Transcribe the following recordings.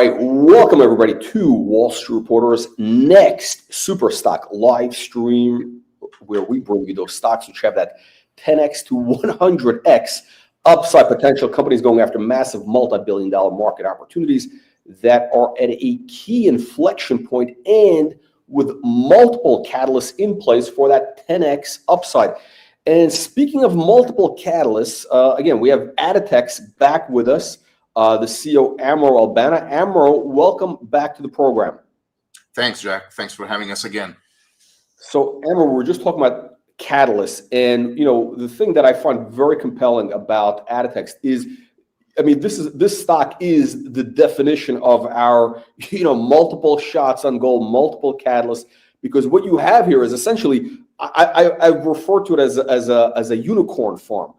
right, welcome everybody to Wall Street Reporter's next super stock live stream, where we bring you those stocks which have that 10x to 100x upside potential. Companies going after massive multi-billion-dollar market opportunities that are at a key inflection point and with multiple catalysts in place for that 10x upside. And speaking of multiple catalysts, again, we have ADTX back with us. The CEO, Amro Albana. Amro, welcome back to the program. Thanks, Jack. Thanks for having us again. So, Amro, we were just talking about catalysts, and the thing that I find very compelling about ADTX is, I mean, this stock is the definition of our, multiple shots on goal, multiple catalysts, because what you have here is essentially, I refer to it as a unicorn farm,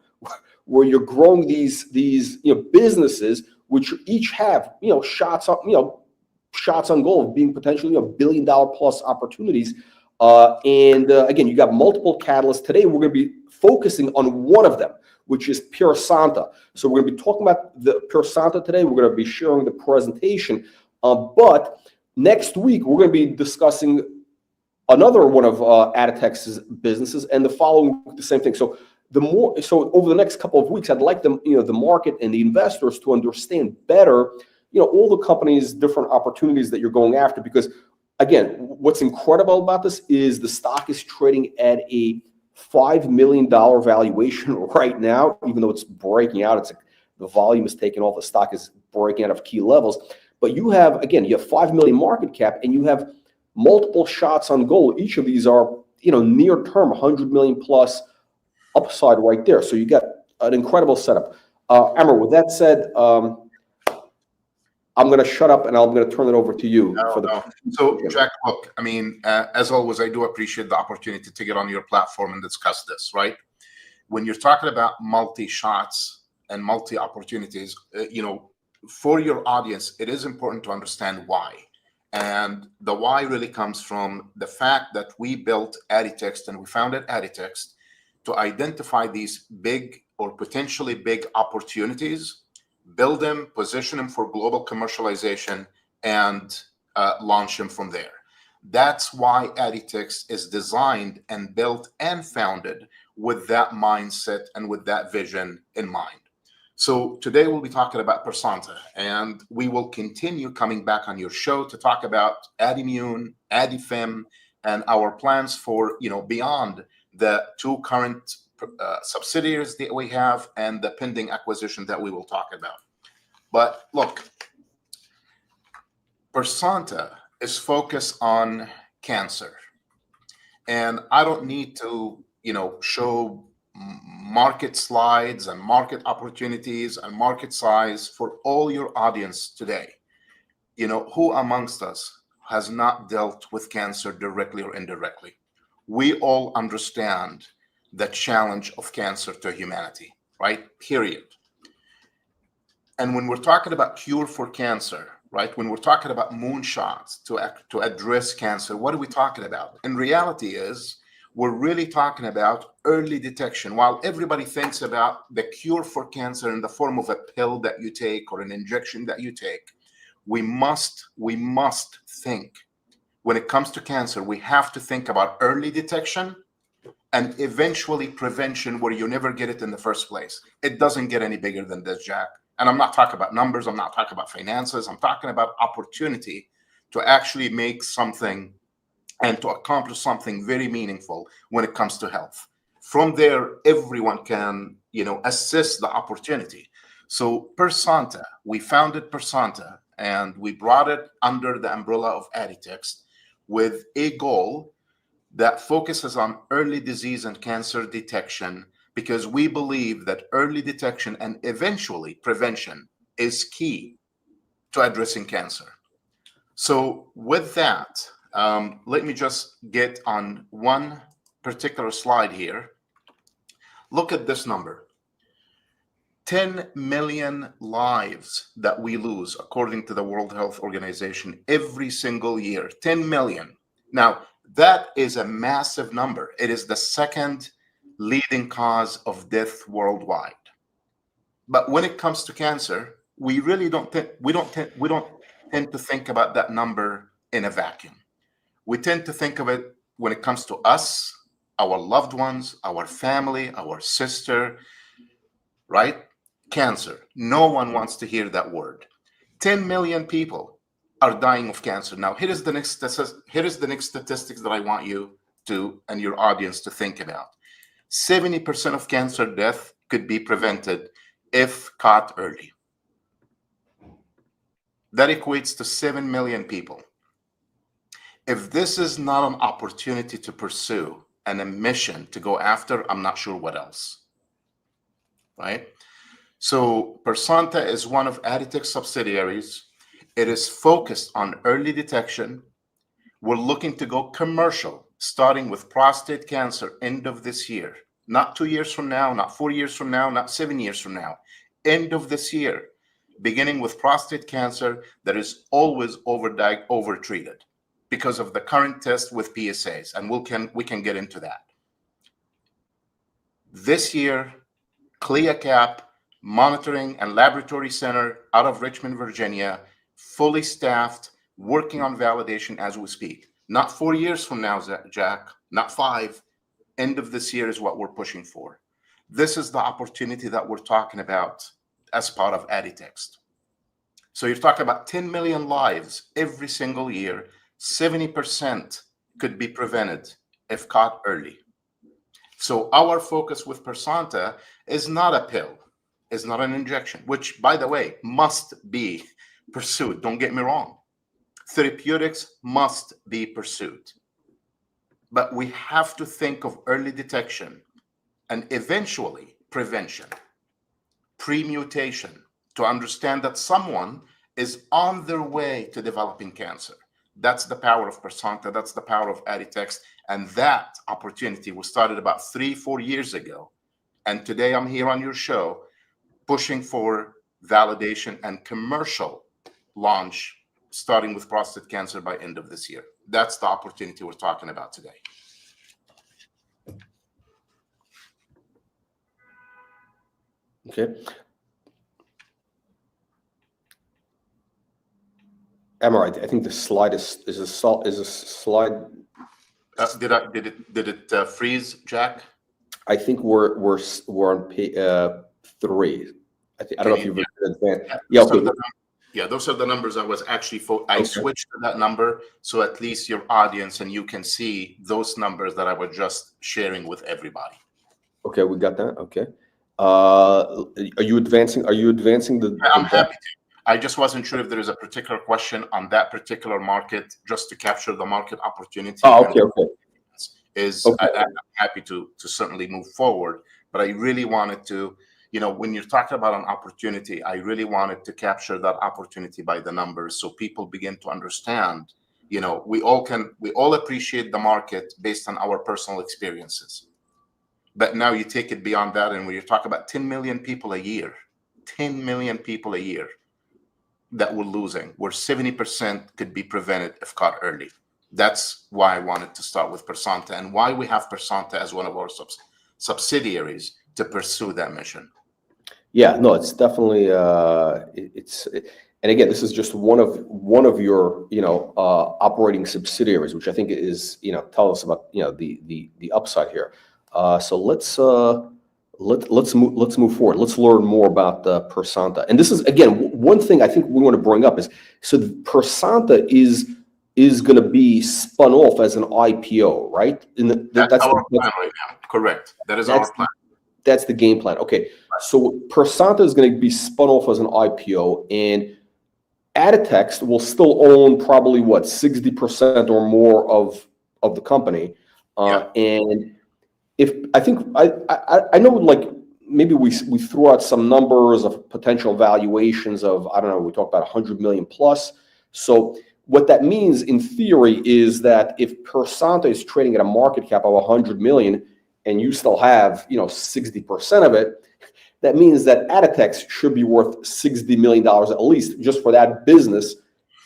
where you're growing these businesses which each have shots on goal of being potentially $1 billion plus opportunities. Again, you got multiple catalysts. Today we're going to be focusing on one of them, which is Pearsanta. So we're going to be talking about the Pearsanta today. We're going to be sharing the presentation, but next week we're going to be discussing another one of ADTX's businesses, and the following week the same thing. So over the next couple of weeks, I'd like them, the market and the investors to understand better, all the companies' different opportunities that you're going after. Because again, what's incredible about this is the stock is trading at a $5 million valuation right now, even though it's breaking out. It's like the volume is taking off. The stock is breaking out of key levels. But you have 5 million market cap, and you have multiple shots on goal. Each of these are, near term 100 million plus upside right there. So you got an incredible setup. Amro, with that said, I'm going to shut up and I'm going to turn it over to you. So, Jack, look, I mean, as always, I do appreciate the opportunity to get on your platform and discuss this, right? When you're talking about multi-shots and multi-opportunities, for your audience, it is important to understand why. And the why really comes from the fact that we built ADTX and we founded ADTX to identify these big or potentially big opportunities, build them, position them for global commercialization, and launch them from there. That's why ADTX is designed and built and founded with that mindset and with that vision in mind. So today we'll be talking about Pearsanta, and we will continue coming back on your show to talk about ADImmune, ADIFEM, and our plans for, beyond the two current subsidiaries that we have and the pending acquisition that we will talk about. But look, Pearsanta is focused on cancer. And I don't need to, show market slides and market opportunities and market size for all your audience today. Who amongst us has not dealt with cancer directly or indirectly? We all understand the challenge of cancer to humanity, right? Period. And when we're talking about cure for cancer, right? When we're talking about moonshots to address cancer, what are we talking about? In reality is, we're really talking about early detection. While everybody thinks about the cure for cancer in the form of a pill that you take or an injection that you take, we must think, when it comes to cancer, we have to think about early detection and eventually prevention, where you never get it in the first place. It doesn't get any bigger than this, Jack. And I'm not talking about numbers. I'm not talking about finances. I'm talking about opportunity to actually make something and to accomplish something very meaningful when it comes to health. From there, everyone can, assess the opportunity. So Pearsanta, we founded Pearsanta, and we brought it under the umbrella of ADTX with a goal that focuses on early disease and cancer detection, because we believe that early detection and eventually prevention is key to addressing cancer. So with that, let me just get on one particular slide here. Look at this number. 10 million lives that we lose, according to the World Health Organization, every single year. 10 million. Now, that is a massive number. It is the second leading cause of death worldwide. But when it comes to cancer, we really don't tend to think about that number in a vacuum. We tend to think of it when it comes to us, our loved ones, our family, our sister, right? Cancer. No one wants to hear that word. 10 million people are dying of cancer. Now, here is the next statistics that I want you to and your audience to think about. 70% of cancer death could be prevented if caught early. That equates to 7 million people. If this is not an opportunity to pursue and a mission to go after, I'm not sure what else, right? So Pearsanta is one of ADTX subsidiaries. It is focused on early detection. We're looking to go commercial, starting with prostate cancer end of this year. Not 2 years from now, not 4 years from now, not 7 years from now. End of this year, beginning with prostate cancer that is always overtreated because of the current test with PSAs, and we can get into that. This year, CLIA-CAP Monitoring and Laboratory Center out of Richmond, Virginia, fully staffed, working on validation as we speak. Not 4 years from now, Jack, not 5. End of this year is what we're pushing for. This is the opportunity that we're talking about as part of ADTX. So you're talking about 10 million lives every single year. 70% could be prevented if caught early. So our focus with Pearsanta is not a pill, is not an injection, which, by the way, must be pursued. Don't get me wrong. Therapeutics must be pursued. But we have to think of early detection and eventually prevention, pre-mutation, to understand that someone is on their way to developing cancer. That's the power of Pearsanta. That's the power of ADTX. And that opportunity was started about 3-4 years ago. And today I'm here on your show pushing for validation and commercial launch, starting with prostate cancer by end of this year. That's the opportunity we're talking about today. Okay. Emma, I think the slide is a slide. Did it freeze, Jack? I think we're on 3. I don't know if you've advanced. Yeah. Okay. Yeah, those are the numbers I was actually I switched to that number, so at least your audience and you can see those numbers that I was just sharing with everybody. Okay, we got that. Okay. Are you advancing? Are you advancing the? Yeah, I'm happy to. I just wasn't sure if there is a particular question on that particular market, just to capture the market opportunity. Oh, okay, okay. I'm happy to certainly move forward, but I really wanted to, when you're talking about an opportunity, I really wanted to capture that opportunity by the numbers, so people begin to understand. We all appreciate the market based on our personal experiences, but now you take it beyond that, and when you're talking about 10 million people a year, 10 million people a year that we're losing, where 70% could be prevented if caught early. That's why I wanted to start with Pearsanta, and why we have Pearsanta as one of our subsidiaries to pursue that mission. Yeah, no, it's definitely and again, this is just one of your operating subsidiaries, which I think is tell us about the upside here. So let's move forward. Let's learn more about Pearsanta. And this is, again, one thing I think we want to bring up is, so Pearsanta is going to be spun off as an IPO, right? That's our plan right now. Correct. That is our plan. That's the game plan. Okay. So Pearsanta is going to be spun off as an IPO, and ADTX will still own probably 60% or more of the company. And I know, like, maybe we threw out some numbers of potential valuations of, I don't know, we talked about 100 million plus. So what that means in theory is that if Pearsanta is trading at a market cap of 100 million and you still have 60% of it, that means that ADTX should be worth $60 million at least just for that business.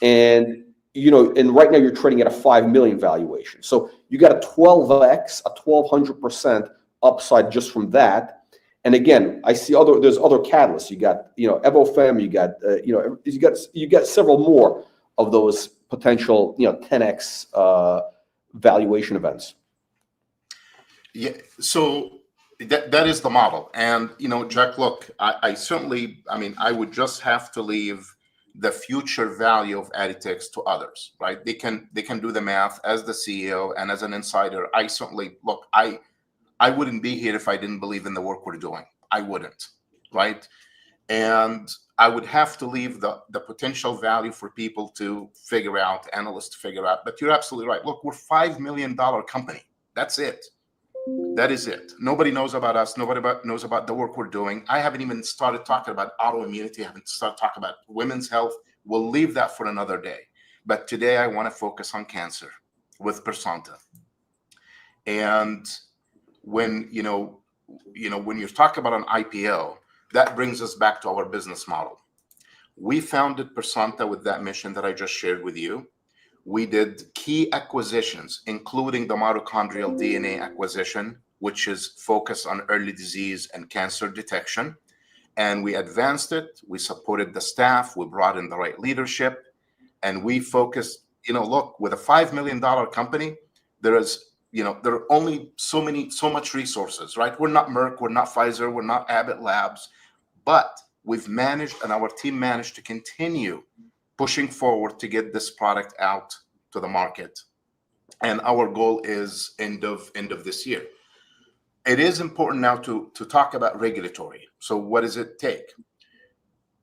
And and right now you're trading at a 5 million valuation. So you got a 12x, a 1200% upside just from that. And again, I see there's other catalysts. You got, Evofem, you got several more. of those potential 10x valuation events. Yeah, so that is the model. And, Jack, look, I certainly, I would just have to leave the future value of ADTX to others, right? They can do the math. As the CEO and as an insider, I certainly, look, I wouldn't be here if I didn't believe in the work we're doing. I wouldn't, right? And I would have to leave the potential value for people to figure out, analysts to figure out. But you're absolutely right. Look, we're $5 million company. That's it. That is it. Nobody knows about us. Nobody knows about the work we're doing. I haven't even started talking about autoimmunity. I haven't started talking about women's health. We'll leave that for another day. But today I want to focus on cancer with Pearsanta. And when when you're talking about an IPO, that brings us back to our business model. We founded Pearsanta with that mission that I just shared with you. We did key acquisitions, including the mitochondrial DNA acquisition, which is focused on early disease and cancer detection. And we advanced it. We supported the staff. We brought in the right leadership. And we focused, look, with a $5 million company, there are only so much resources, right? We're not Merck, we're not Pfizer, we're not Abbott Labs, but we've managed, and our team managed, to continue pushing forward to get this product out to the market. And our goal is end of this year. It is important now to talk about regulatory. So what does it take?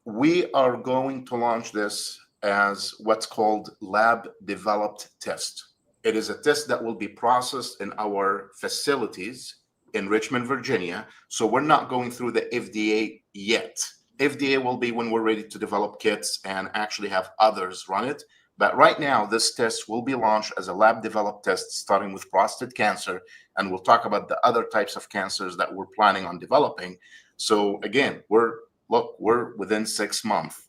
We are going to launch this as what's called lab developed test. It is a test that will be processed in our facilities in Richmond, Virginia. So we're not going through the FDA yet. FDA will be when we're ready to develop kits and actually have others run it. But right now, this test will be launched as a lab-developed test, starting with prostate cancer, and we'll talk about the other types of cancers that we're planning on developing. So again, we're within 6 months.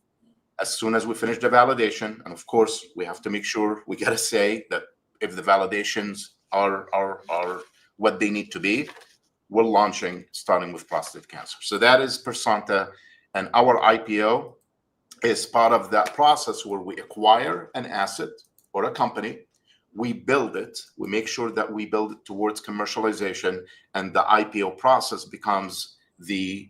As soon as we finish the validation, and of course, we have to make sure, we got to say that if the validations are what they need to be, we're launching starting with prostate cancer. So that is Pearsanta. And our IPO is part of that process where we acquire an asset or a company, we build it, we make sure that we build it towards commercialization, and the IPO process becomes the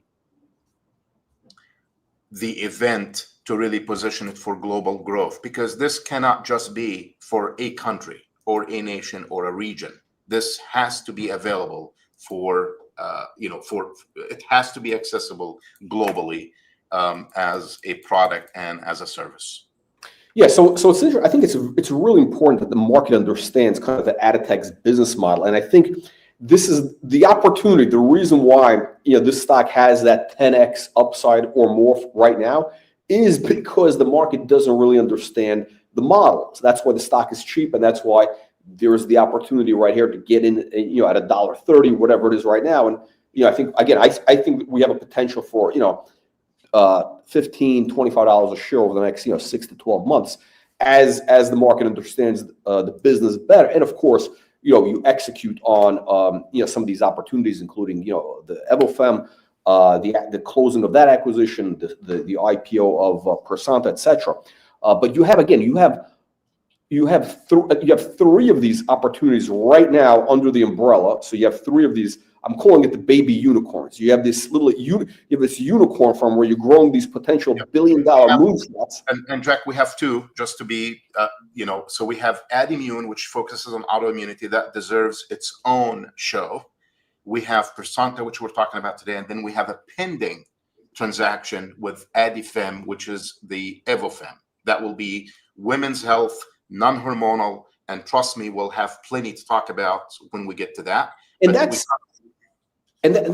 event to really position it for global growth. Because this cannot just be for a country or a nation or a region. This has to be available it has to be accessible globally as a product and as a service. Yeah, so it's interesting. I think it's really important that the market understands kind of the ADTX business model, and I think this is the opportunity. The reason why this stock has that 10x upside or more right now is because the market doesn't really understand the model. So that's why the stock is cheap, and that's why there's the opportunity right here to get in, at $1.30, whatever it is right now. And I think I think we have a potential for $15, $25 a share over the next 6 to 12 months as the market understands the business better. And of course, you execute on some of these opportunities, including the Evofem, the closing of that acquisition, the IPO of Pearsanta, etc. But you have 3 of these opportunities right now under the umbrella. So you have 3 of these. I'm calling it the baby unicorns. You have this unicorn farm where you're growing these potential billion-dollar moonshots. And Jack, we have 2 just to be, so we have AdImmune, which focuses on autoimmunity. That deserves its own show. We have Pearsanta, which we're talking about today, and then we have a pending transaction with ADFem, which is the Evofem. That will be women's health, non-hormonal, and trust me, we'll have plenty to talk about when we get to that. And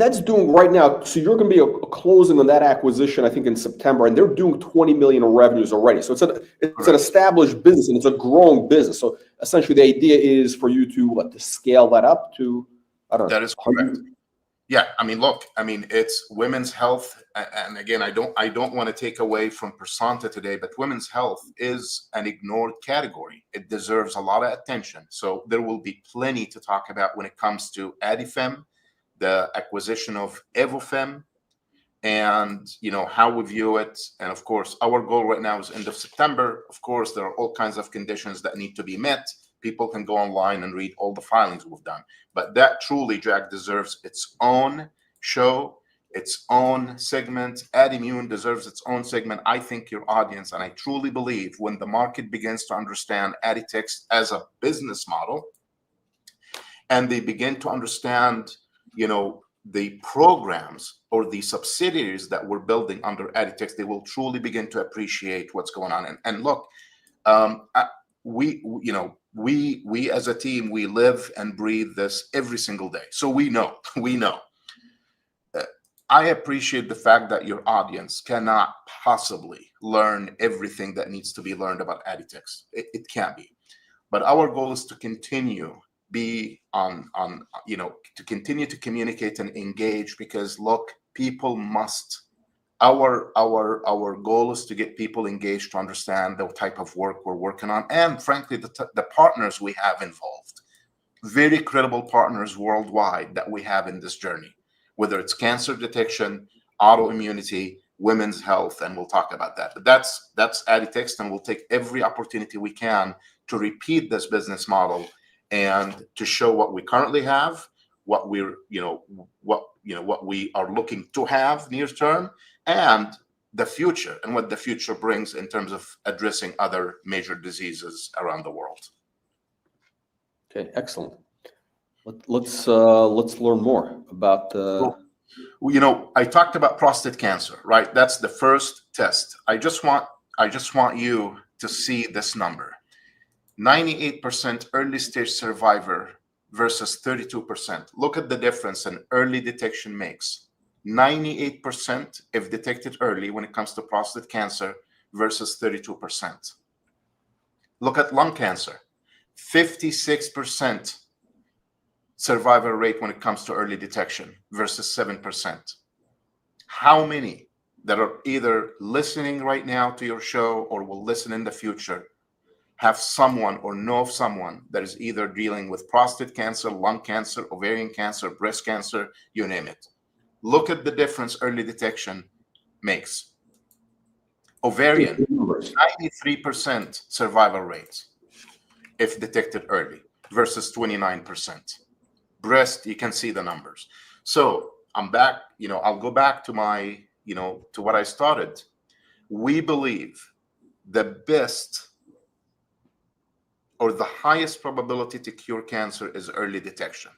that's doing right now. So you're going to be a closing on that acquisition, I think, in September, and they're doing $20 million in revenues already. So it's an established business and it's a growing business. So essentially, the idea is for you to scale that up to, I don't know. That is correct. Yeah, look, it's women's health, and again, I don't want to take away from Pearsanta today, but women's health is an ignored category. It deserves a lot of attention. So there will be plenty to talk about when it comes to ADFem, the acquisition of Evofem, and how we view it. And of course, our goal right now is end of September. Of course, there are all kinds of conditions that need to be met. People can go online and read all the filings we've done. But that truly, Jack, deserves its own show, its own segment. AdImmune deserves its own segment. I think your audience, and I truly believe when the market begins to understand ADTX as a business model, and they begin to understand, the programs or the subsidiaries that we're building under ADTX, they will truly begin to appreciate what's going on. And look, we as a team, we live and breathe this every single day. So we know. I appreciate the fact that your audience cannot possibly learn everything that needs to be learned about ADTX. It can't be. But our goal is to continue to continue to communicate and engage, because look, people must, our goal is to get people engaged to understand the type of work we're working on, and frankly, the partners we have involved, very credible partners worldwide that we have in this journey, whether it's cancer detection, autoimmunity, women's health, and we'll talk about that. But that's ADTX, and we'll take every opportunity we can to repeat this business model and to show what we currently have, what we're, what we are looking to have near term, and the future, and what the future brings in terms of addressing other major diseases around the world. Okay, excellent. Let's learn more about. I talked about prostate cancer, right? That's the first test. I just want you to see this number. 98% early stage survivor versus 32%. Look at the difference an early detection makes. 98% if detected early when it comes to prostate cancer versus 32%. Look at lung cancer. 56% survival rate when it comes to early detection versus 7%. How many that are either listening right now to your show or will listen in the future have someone or know of someone that is either dealing with prostate cancer, lung cancer, ovarian cancer, breast cancer, you name it? Look at the difference early detection makes. Ovarian, 93% survival rates if detected early versus 29%. Breast, you can see the numbers. So I'm back, I'll go back to my, to what I started. We believe the best or the highest probability to cure cancer is early detection.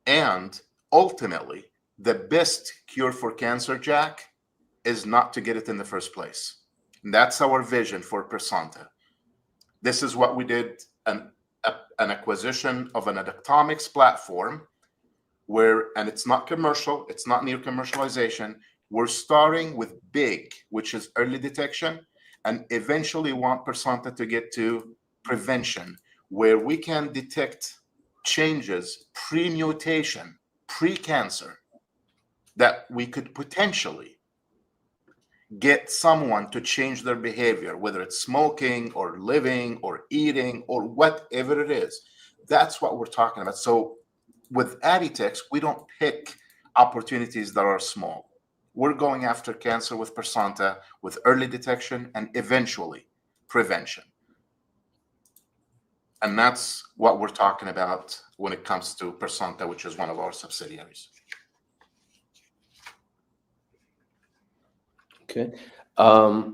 And ultimately, the best cure for cancer, Jack, is not to get it in the first place. And that's our vision for Pearsanta. This is what we did, an acquisition of an Adaptomics platform and it's not commercial, it's not near commercialization. We're starting with big, which is early detection, and eventually want Pearsanta to get to prevention, where we can detect changes, pre-mutation, pre-cancer, that we could potentially get someone to change their behavior, whether it's smoking or living or eating or whatever it is. That's what we're talking about. So with ADTX, we don't pick opportunities that are small. We're going after cancer with Pearsanta, with early detection and eventually prevention. And that's what we're talking about when it comes to Pearsanta, which is one of our subsidiaries. Okay. Oh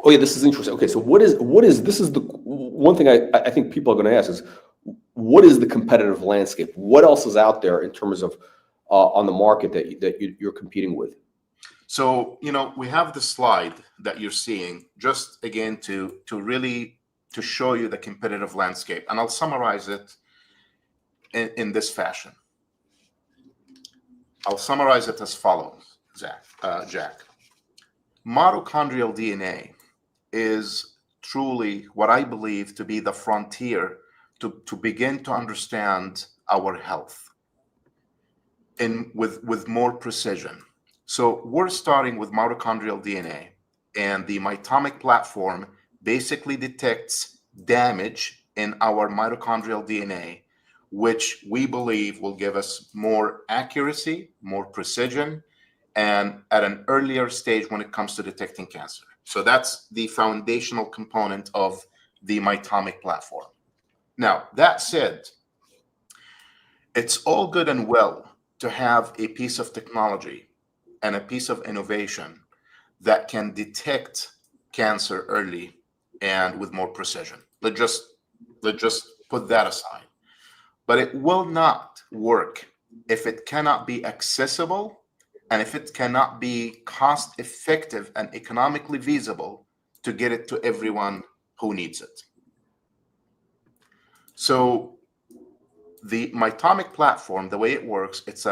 yeah, this is interesting. Okay, so what is this is the one thing I think people are going to ask is, what is the competitive landscape? What else is out there in terms of on the market that you're competing with? So, we have the slide that you're seeing, just again to really to show you the competitive landscape, and I'll summarize it in this fashion. I'll summarize it as follows, Jack. Mitochondrial DNA is truly what I believe to be the frontier to begin to understand our health with more precision. So we're starting with mitochondrial DNA, and the Mitomic platform basically detects damage in our mitochondrial DNA which we believe will give us more accuracy, more precision, and at an earlier stage when it comes to detecting cancer. So that's the foundational component of the Mitomic platform. Now, that said, it's all good and well to have a piece of technology and a piece of innovation that can detect cancer early and with more precision. Let's just put that aside. But it will not work if it cannot be accessible and if it cannot be cost effective and economically feasible to get it to everyone who needs it. So the Mitomic platform, the way it works, it's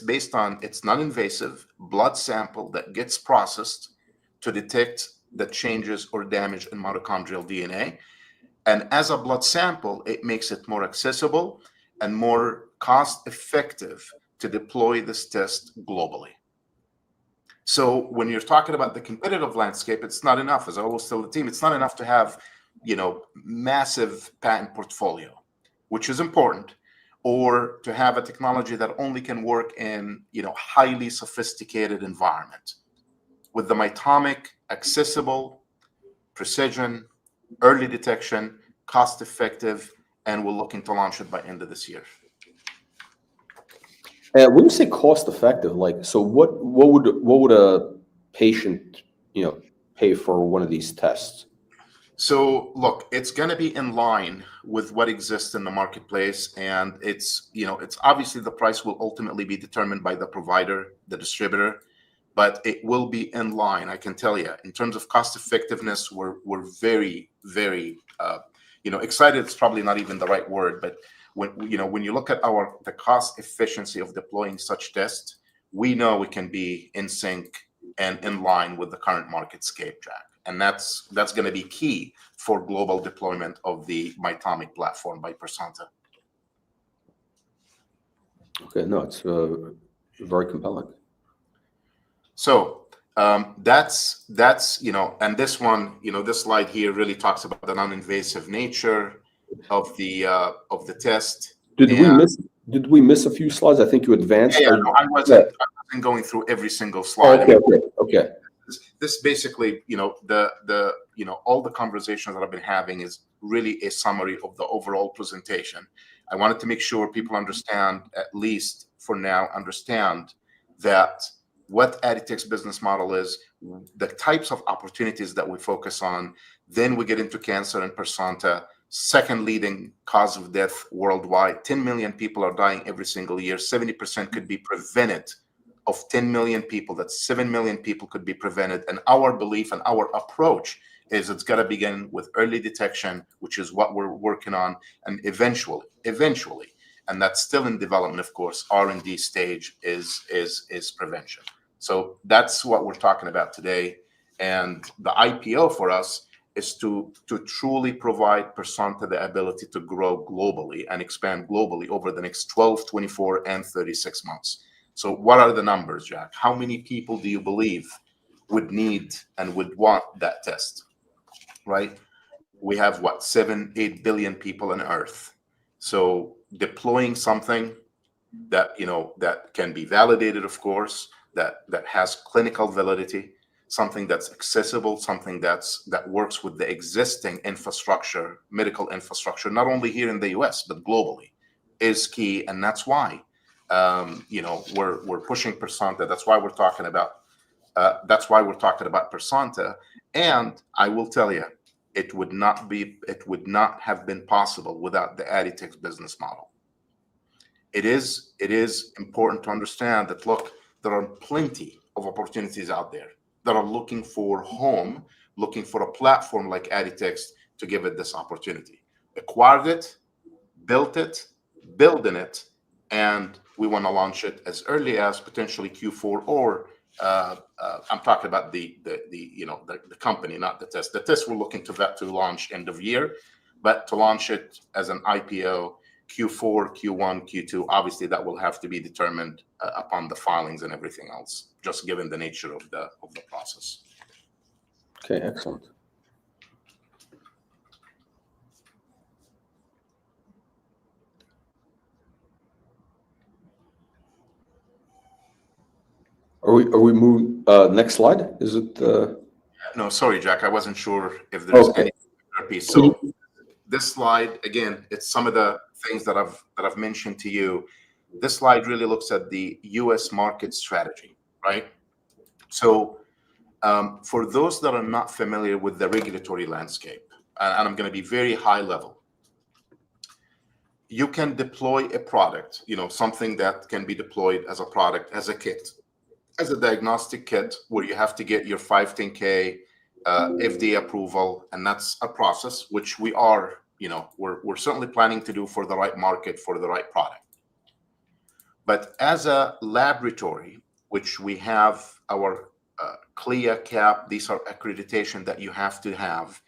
based on non-invasive blood sample that gets processed to detect the changes or damage in mitochondrial DNA. And as a blood sample, it makes it more accessible and more cost effective to deploy this test globally. So when you're talking about the competitive landscape, it's not enough, as I always tell the team, it's not enough to have, massive patent portfolio, which is important, or to have a technology that only can work in, highly sophisticated environment. With the Mitomic, accessible, precision, early detection, cost effective, and we're looking to launch it by end of this year. When you say cost effective, so what would a patient pay for one of these tests? So look, it's going to be in line with what exists in the marketplace, and it's obviously the price will ultimately be determined by the provider, the distributor, but it will be in line. I can tell you, in terms of cost effectiveness, we're very, very excited. It's probably not even the right word, but when you look at the cost efficiency of deploying such tests, we know we can be in sync and in line with the current marketscape, Jack. And that's going to be key for global deployment of the Mitomic platform by Pearsanta. Okay, no, it's very compelling. So that's and this one, this slide here really talks about the non-invasive nature of the test. Did we miss a few slides? I think you advanced. Yeah, no, I wasn't going through every single slide. Okay. This basically, all the conversations that I've been having is really a summary of the overall presentation. I wanted to make sure people understand, at least for now, that what ADTX business model is, the types of opportunities that we focus on. Then we get into cancer and Pearsanta, second leading cause of death worldwide. 10 million people are dying every single year. 70% could be prevented. Of 10 million people, that's 7 million people could be prevented. And our belief and our approach is it's got to begin with early detection, which is what we're working on, and eventually, and that's still in development, of course, R&D stage is prevention. So that's what we're talking about today. And the IPO for us is to truly provide Pearsanta the ability to grow globally and expand globally over the next 12, 24, and 36 months. So what are the numbers, Jack? How many people do you believe would need and would want that test, right? We have, 7-8 billion people on Earth. So deploying something that, that can be validated, of course, that has clinical validity, something that's accessible, something that works with the existing infrastructure, medical infrastructure, not only here in the US, but globally, is key. And that's why we're pushing Pearsanta. That's why we're talking about Pearsanta. And I will tell you, it would not have been possible without the ADTX business model. It is important to understand that, look, there are plenty of opportunities out there that are looking for a platform like ADTX to give it this opportunity. Acquired it, built it, building it, and we want to launch it as early as potentially Q4, or I'm talking about the company, not the test. The test we're looking to launch end of year, but to launch it as an IPO Q4, Q1, Q2. Obviously, that will have to be determined upon the filings and everything else, just given the nature of the process. Okay, excellent. Are we moving, next slide? Is it, No, sorry, Jack. I wasn't sure if there's okay. any piece. So this slide, again, it's some of the things that I've mentioned to you. This slide really looks at the U.S. market strategy, right? So for those that are not familiar with the regulatory landscape, and I'm going to be very high level, you can deploy a product, something that can be deployed as a product, as a kit, as a diagnostic kit, where you have to get your 510K FDA approval, and that's a process which we are, we're certainly planning to do for the right market, for the right product. But as a laboratory, which we have our CLIA cap, these are accreditation that you have to have,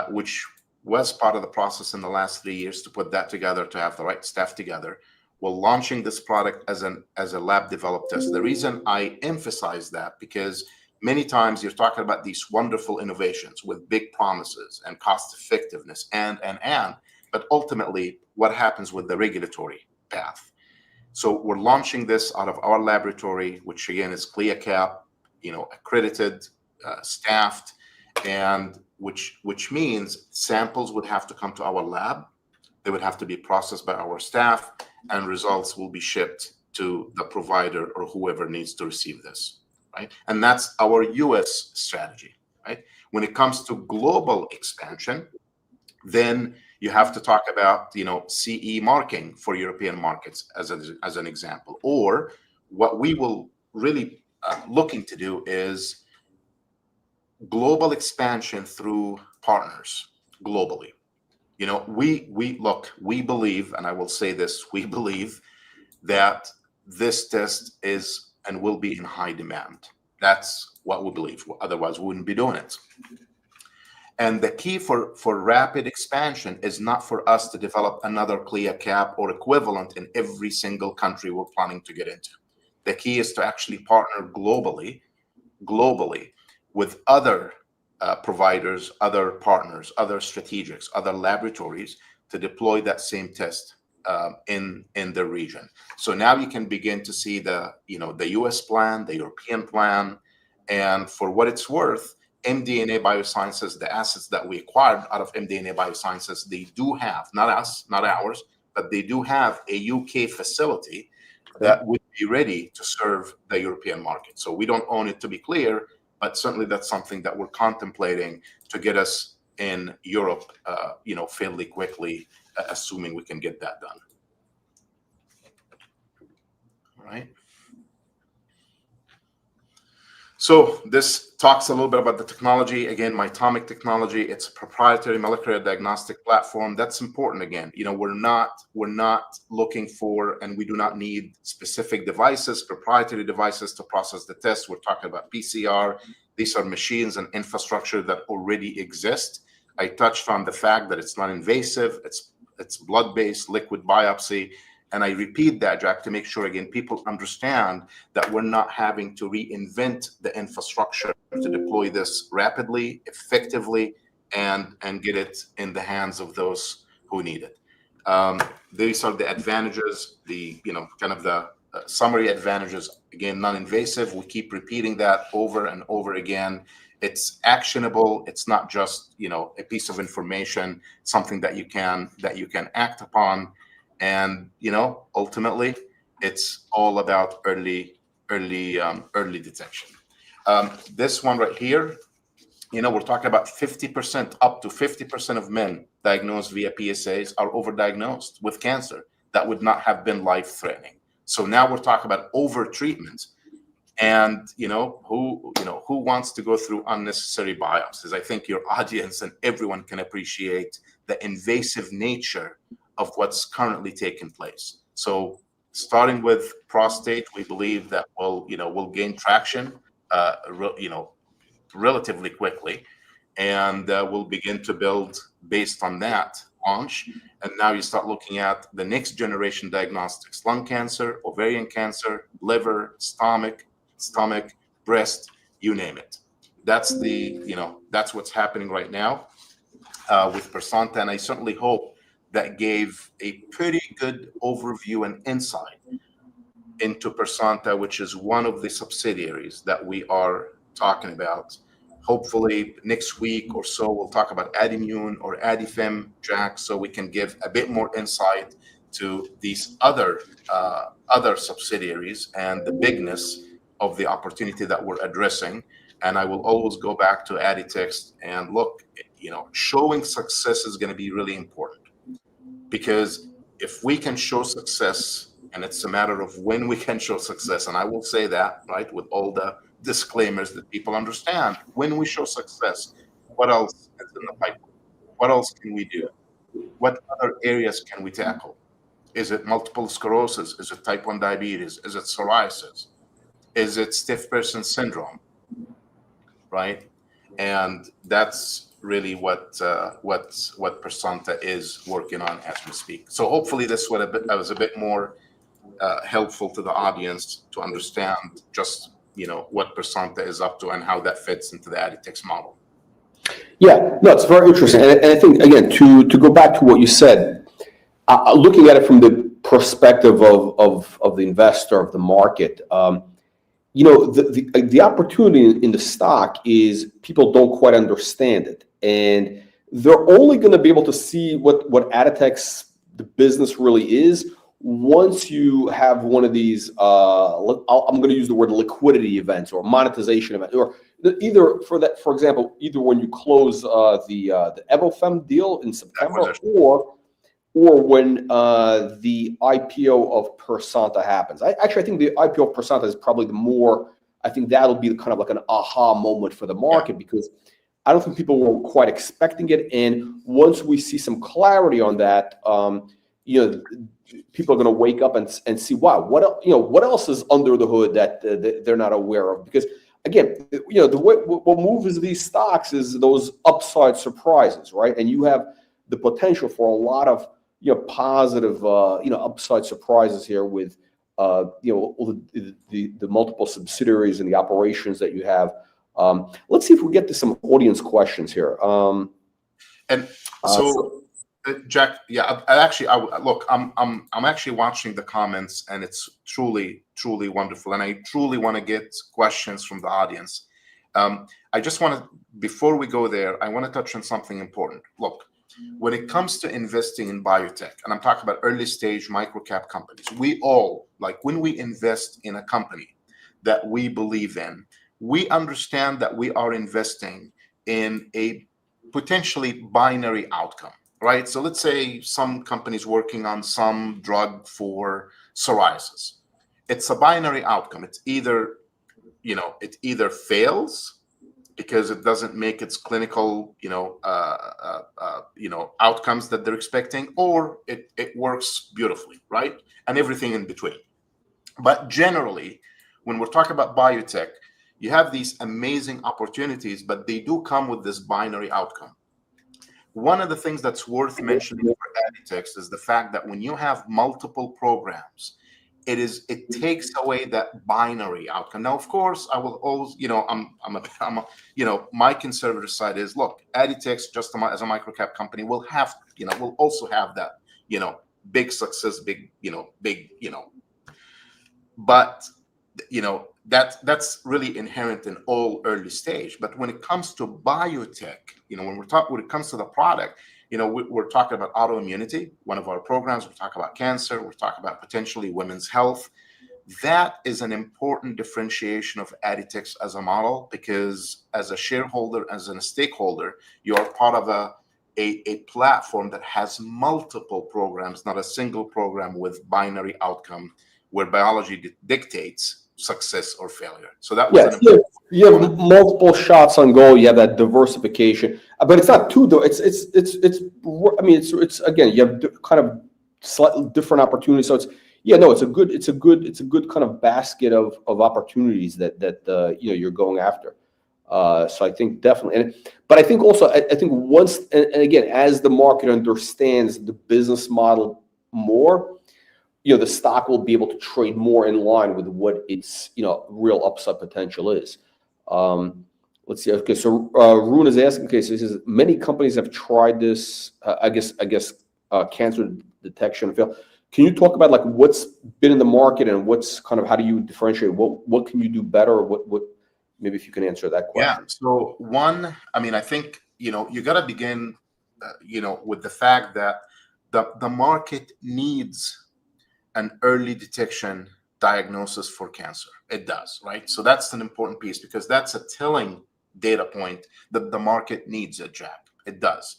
which was part of the process in the last 3 years to put that together, to have the right staff together. We're launching this product as a lab developed test. The reason I emphasize that, because many times you're talking about these wonderful innovations with big promises and cost effectiveness but ultimately what happens with the regulatory path. So we're launching this out of our laboratory, which again is CLIA cap, accredited, staffed, and which means samples would have to come to our lab. They would have to be processed by our staff, and results will be shipped to the provider or whoever needs to receive this, right? And that's our US strategy, right? When it comes to global expansion, then you have to talk about, CE marking for European markets as an example. Or what we will really looking to do is global expansion through partners globally. We believe, and I will say this, we believe that this test is and will be in high demand. That's what we believe. Otherwise, we wouldn't be doing it. And the key for rapid expansion is not for us to develop another CLIA cap or equivalent in every single country we're planning to get into. The key is to actually partner globally with other providers, other partners, other strategics, other laboratories to deploy that same test in the region. So now you can begin to see the US plan, the European plan, and for what it's worth, MDNA Biosciences, the assets that we acquired out of MDNA Biosciences, they do have, not us, not ours, but they do have a UK facility that would be ready to serve the European market. So we don't own it, to be clear, but certainly that's something that we're contemplating to get us in Europe, fairly quickly, assuming we can get that done. All right. So this talks a little bit about the technology. Again, Mitomic technology, it's a proprietary molecular diagnostic platform. That's important. Again, we're not looking for, and we do not need specific devices, proprietary devices to process the test. We're talking about PCR. These are machines and infrastructure that already exist. I touched on the fact that it's not invasive. It's blood-based liquid biopsy. And I repeat that, Jack, to make sure, again, people understand that we're not having to reinvent the infrastructure to deploy this rapidly, effectively, and get it in the hands of those who need it. These are the advantages, kind of the summary advantages. Again, non-invasive. We keep repeating that over and over again. It's actionable. It's not just, a piece of information, something that you can act upon. And ultimately, it's all about early detection. This one right here, we're talking about 50%, up to 50% of men diagnosed via PSAs are overdiagnosed with cancer that would not have been life-threatening. So now we're talking about over-treatment, and who wants to go through unnecessary biopsies? I think your audience and everyone can appreciate the invasive nature of what's currently taking place. So starting with prostate, we believe that we'll gain traction, relatively quickly, and we'll begin to build based on that launch. And now you start looking at the next generation diagnostics: lung cancer, ovarian cancer, liver, stomach, breast, you name it. That's that's what's happening right now with Pearsanta, and I certainly hope that gave a pretty good overview and insight into Pearsanta, which is one of the subsidiaries that we are talking about. Hopefully next week or so, we'll talk about Adimmune or Adifem, Jack, so we can give a bit more insight to these other subsidiaries and the bigness of the opportunity that we're addressing. And I will always go back to ADTX and look, showing success is going to be really important, because if we can show success, and it's a matter of when we can show success, and I will say that, right, with all the disclaimers that people understand, when we show success, what else is in the pipeline? What else can we do? What other areas can we tackle? Is it multiple sclerosis? Is it type 1 diabetes? Is it psoriasis? Is it stiff person syndrome? Right? And that's really what Pearsanta is working on as we speak. So hopefully this was a bit more helpful to the audience to understand just what Pearsanta is up to and how that fits into the ADTX model. Yeah, no, it's very interesting, and I think again to go back to what you said, looking at it from the perspective of the investor, of the market. The opportunity in the stock is people don't quite understand it, and they're only going to be able to see what ADTX, the business, really is once you have one of these. I'm going to use the word liquidity events or monetization event, or either for example, either when you close the Evofem deal in September, or when the IPO of Pearsanta happens. I think the IPO of Pearsanta is probably the more, I think that'll be kind of like an aha moment for the market, because I don't think people were quite expecting it. And once we see some clarity on that, people are going to wake up and see, wow, what else is under the hood that they're not aware of? Because again, the way what moves these stocks is those upside surprises, right? And you have the potential for a lot of positive, upside surprises here with, the multiple subsidiaries and the operations that you have. Let's see if we get to some audience questions here. Jack, yeah, I'm actually watching the comments, and it's truly, truly wonderful, and I truly want to get questions from the audience. I just want to, before we go there, I want to touch on something important. Look, when it comes to investing in biotech, and I'm talking about early stage microcap companies, we all, like, when we invest in a company that we believe in, we understand that we are investing in a potentially binary outcome, right? So let's say some company's working on some drug for psoriasis. It's a binary outcome. It's either, it either fails because it doesn't make its clinical, outcomes that they're expecting, or it works beautifully, right? And everything in between. But generally, when we're talking about biotech, you have these amazing opportunities, but they do come with this binary outcome. One of the things that's worth mentioning for ADTX is the fact that when you have multiple programs, it takes away that binary outcome. Now, of course, I will always, my conservative side is, look, ADTX, just as a microcap company, will also have that, big success, but that's really inherent in all early stage. But when it comes to biotech, when it comes to the product, we're talking about autoimmunity, one of our programs. We're talking about cancer. We're talking about potentially women's health. That is an important differentiation of ADTX as a model, because as a shareholder, as a stakeholder, you are part of a platform that has multiple programs, not a single program with binary outcome where biology dictates success or failure. So that was you have multiple shots on goal. You have that diversification, but it's not too. It's again, you have kind of slightly different opportunities. So it's a good kind of basket of opportunities that you're going after. So I think definitely, but I think also I think once and again, as the market understands the business model more, the stock will be able to trade more in line with what its real upside potential is. Let's see. Okay, so Rune is asking. Okay, so he says many companies have tried this. I guess cancer detection fail. Can you talk about like what's been in the market and what's kind of, how do you differentiate? What can you do better? Or what maybe if you can answer that Yeah. question. So one, I mean, I think, you got to begin, with the fact that the market needs an early detection diagnosis for cancer. It does, right? So that's an important piece, because that's a telling data point that the market needs a Jack. It does.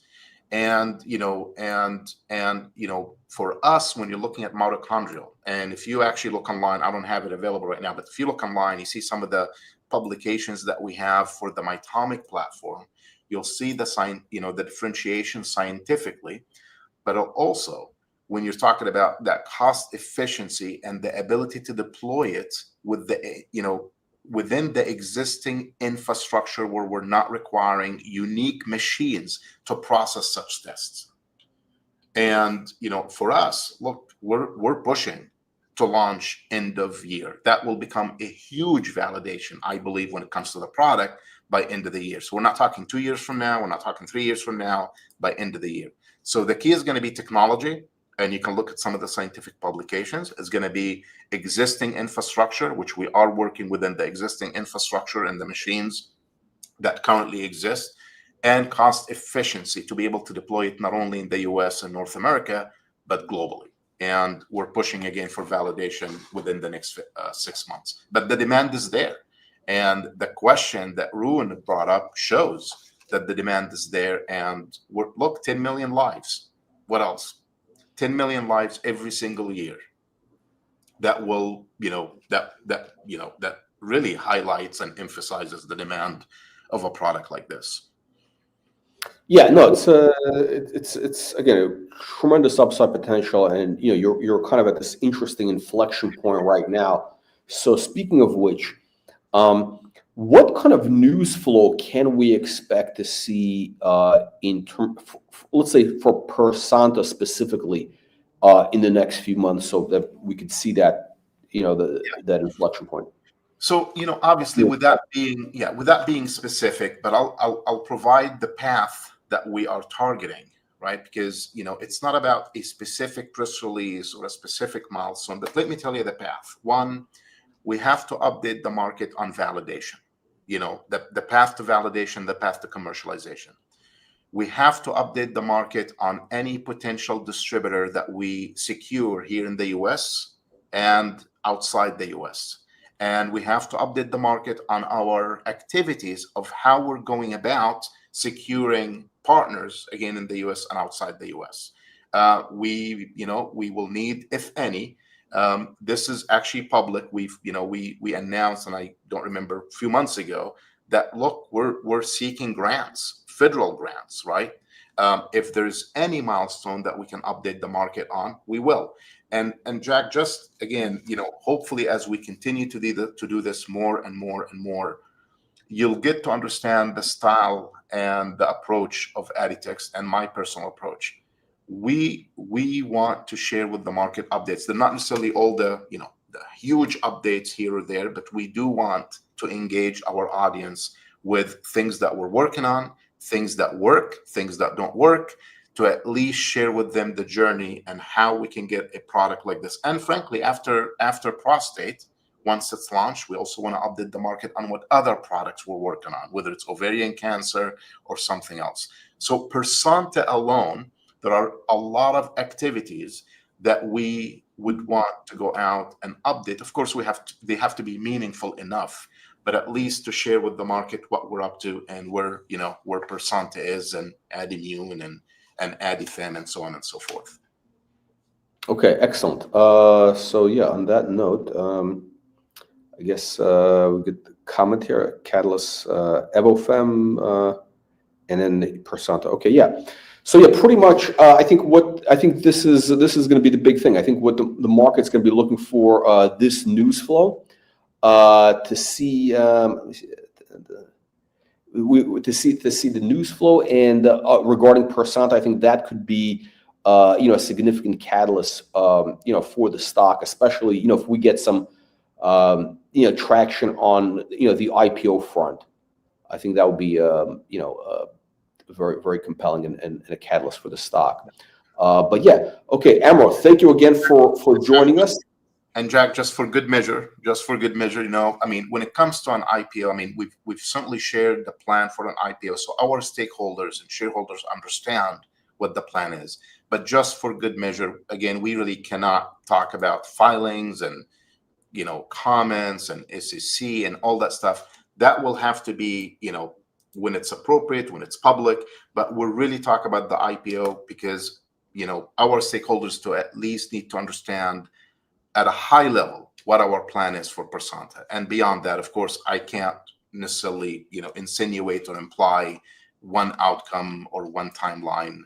And for us, when you're looking at mitochondrial, and if you actually look online, I don't have it available right now, but if you look online, you see some of the publications that we have for the mitomic platform. You'll see the differentiation scientifically, but also when you're talking about that cost efficiency and the ability to deploy it with within the existing infrastructure, where we're not requiring unique machines to process such tests. And for us, look, we're pushing to launch end of year. That will become a huge validation, I believe, when it comes to the product by end of the year. So we're not talking 2 years from now, we're not talking 3 years from now, by end of the year. So the key is going to be technology, and you can look at some of the scientific publications. It's going to be existing infrastructure, which we are working within the existing infrastructure and the machines that currently exist, and cost efficiency to be able to deploy it not only in the US and North America, but globally. And we're pushing again for validation within the next 6 months. But the demand is there. And the question that Ruin brought up shows that the demand is there. And look, 10 million lives. What else? 10 million lives every single year. That will, that really highlights and emphasizes the demand of a product like this. Yeah, no, it's again a tremendous upside potential, and you're kind of at this interesting inflection point right now. So speaking of which, what kind of news flow can we expect to see let's say for Pearsanta specifically, in the next few months, so that we could see that that inflection point? So, obviously, without being specific, but I'll provide the path that we are targeting, right? Because it's not about a specific press release or a specific milestone, but let me tell you the path. One, we have to update the market on validation. The path to validation, the path to commercialization. We have to update the market on any potential distributor that we secure here in the US and outside the US. And we have to update the market on our activities of how we're going about securing partners, again, in the US and outside the US. We will need, if any, this is actually public. We announced, and I don't remember, a few months ago, that look, we're seeking grants, federal grants, right? If there's any milestone that we can update the market on, we will. And Jack, just again, hopefully as we continue to do this more and more and more, you'll get to understand the style and the approach of ADTX and my personal approach. We want to share with the market updates. They're not necessarily all the huge updates here or there, but we do want to engage our audience with things that we're working on, things that work, things that don't work, to at least share with them the journey and how we can get a product like this. And frankly, after prostate, once it's launched, we also want to update the market on what other products we're working on, whether it's ovarian cancer or something else. So Pearsanta alone, there are a lot of activities that we would want to go out and update. Of course, they have to be meaningful enough, but at least to share with the market what we're up to and where Pearsanta is, and Adimune and Adifem and so on and so forth. Okay, excellent. So yeah, on that note, I guess we get the comment here: Catalyst, Evofem, and then Pearsanta. Okay, yeah. So yeah, pretty much. I think this is going to be the big thing. I think what the market's going to be looking for, this news flow, to see. To see the news flow, and regarding Pearsanta, I think that could be a significant catalyst for the stock, especially if we get some traction on the IPO front. I think that would be very, very compelling and a catalyst for the stock. But yeah, okay, Amro, thank you again for joining us. And Jack, just for good measure, you know, I mean, when it comes to an IPO, I mean, we've certainly shared the plan for an IPO, so our stakeholders and shareholders understand what the plan is. But just for good measure, again, we really cannot talk about filings and, you know, comments and SEC and all that stuff. That will have to be, you know, when it's appropriate, when it's public. But we're really talking about the IPO because, you know, our stakeholders to at least need to understand at a high level what our plan is for Pearsanta. And beyond that, of course, I can't necessarily, you know, insinuate or imply one outcome or one timeline,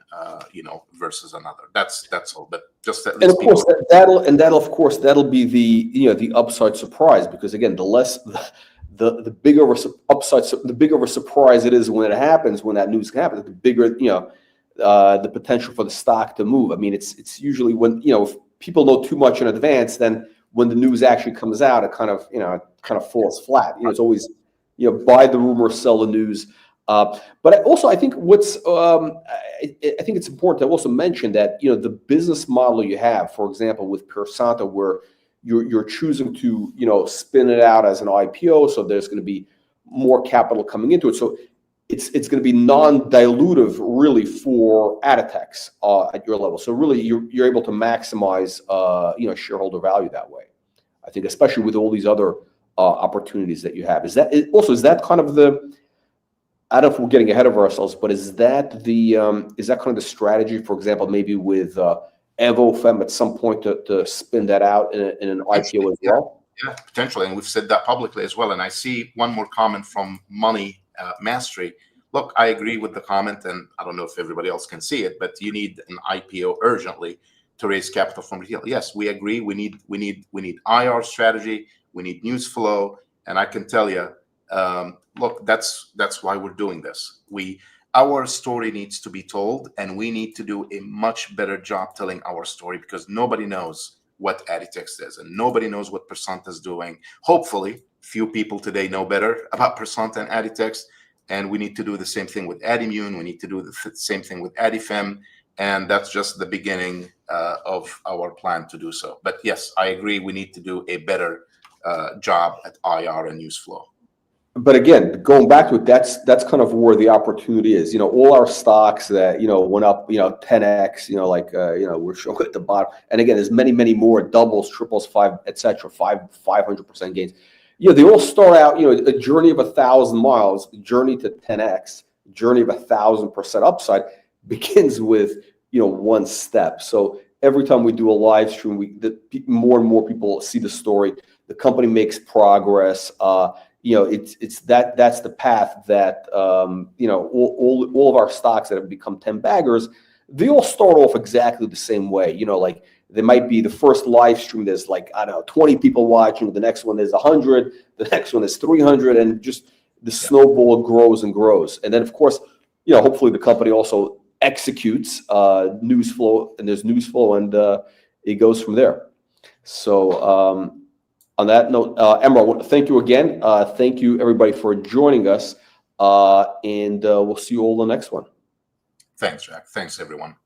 you know, versus another. That's all. But just at least, and of course that'll be the, you know, the upside surprise, because again, the bigger of a upside, the bigger of a surprise it is when it happens, when that news happens, the bigger, you know, the potential for the stock to move. I mean, it's usually when, you know, if people know too much in advance, then when the news actually comes out, it kind of, you know, falls flat. You know, it's always, you know, buy the rumor, sell the news. But also, I think I think it's important to also mention that, you know, the business model you have, for example, with Pearsanta, where you're choosing to, you know, spin it out as an IPO, so there's going to be more capital coming into it. So it's going to be non-dilutive, really, for ADTX at your level. So really, you're able to maximize, you know, shareholder value that way. I think, especially with all these other opportunities that you have. Is that kind of the, I don't know if we're getting ahead of ourselves, but is that kind of the strategy, for example, maybe with Evofem at some point to spin that out in an IPO as well? Yeah, potentially. And we've said that publicly as well. And I see one more comment from Money Mastery. Look, I agree with the comment, and I don't know if everybody else can see it, but you need an IPO urgently to raise capital from retail. Yes, we agree. We need IR strategy. We need news flow. And I can tell you, look, that's why we're doing this. Our story needs to be told, and we need to do a much better job telling our story, because nobody knows what ADTX is, and nobody knows what Pearsanta is doing. Hopefully, few people today know better about Pearsanta and ADTX, and we need to do the same thing with Adimmune. We need to do the same thing with Adifem, and that's just the beginning of our plan to do so. But yes, I agree. We need to do a better job at IR and news flow. But again, going back to it, that's kind of where the opportunity is. You know, all our stocks that, you know, went up, you know, 10x, you know, like, you know, we're showing at the bottom. And again, there's many more doubles, triples, etc., 500% gains. You know, they all start out, you know, a journey of 1,000 miles, journey to 10x, journey of 1,000% upside begins with, you know, one step. So every time we do a live stream, more and more people see the story. The company makes progress. You know, that's the path that, you know, all of our stocks that have become 10 baggers, they all start off exactly the same way. You know, like, there might be the first live stream, there's like, I don't know, 20 people watching. The next one is 100. The next one is 300, and just the snowball grows and grows. And then, of course, you know, hopefully the company also executes news flow, and there's news flow, and it goes from there. So on that note, Emra, thank you again. Thank you, everybody, for joining us, and we'll see you all in the next one. Thanks, Jack. Thanks, everyone.